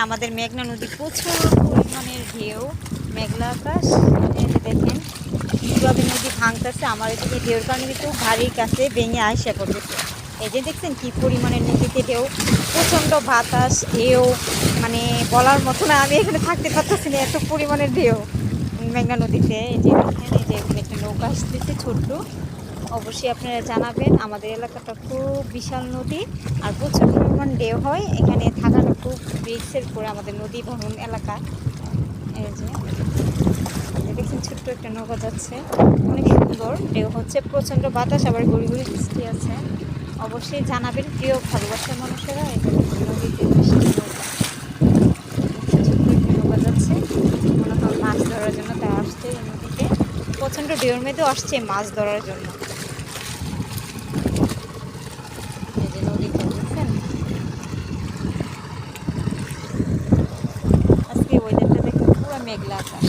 আমাদের মেঘনা নদী প্রচুর পরিমাণের ঢেউ, মেঘলা আকাশ। এই যে দেখেন কীভাবে নদী ভাঙতেছে, আমার এদিকে ঢেউর কারণে কিন্তু বাড়ির কাছে ভেঙে আইসা করতেছে। এই যে দেখছেন কী পরিমাণের নদীতে ঢেউ, প্রচণ্ড বাতাস, ঢেউ, মানে বলার মতো না, আমি এখানে থাকতে পারতেছি না, এত পরিমাণের ঢেউ মেঘনা নদীতে। এই যে দেখেন, এই যে একটা নৌকা আসতেছে ছোট্ট। অবশ্যই আপনারা জানাবেন, আমাদের এলাকাটা খুব বিশাল নদী আর প্রচুর পরিমাণ ঢেউ হয়, এখানে থাকাটা খুব রিস্কের করে আমাদের নদী ভ্রমণ এলাকা। এই যে দেখছেন ছোট্ট একটা নৌকা যাচ্ছে, অনেক সুন্দর, ঢেউ হচ্ছে, প্রচণ্ড বাতাস, আবার গড়ি গড়ি বৃষ্টি আছে। অবশ্যই জানাবেন প্রিয় ভালোবাসার মানুষেরা, এই নদীতে ছোট্ট একটা নৌকা যাচ্ছে, মনে হয় মাছ ধরার জন্য তারা আসছে এই নদীতে, প্রচণ্ড ঢেউর মধ্যেও আসছে মাছ ধরার জন্য। এই যে নদীতে দেখছেন, আজকে ওয়েদারটা দেখে পুরো মেঘলা আকাশ।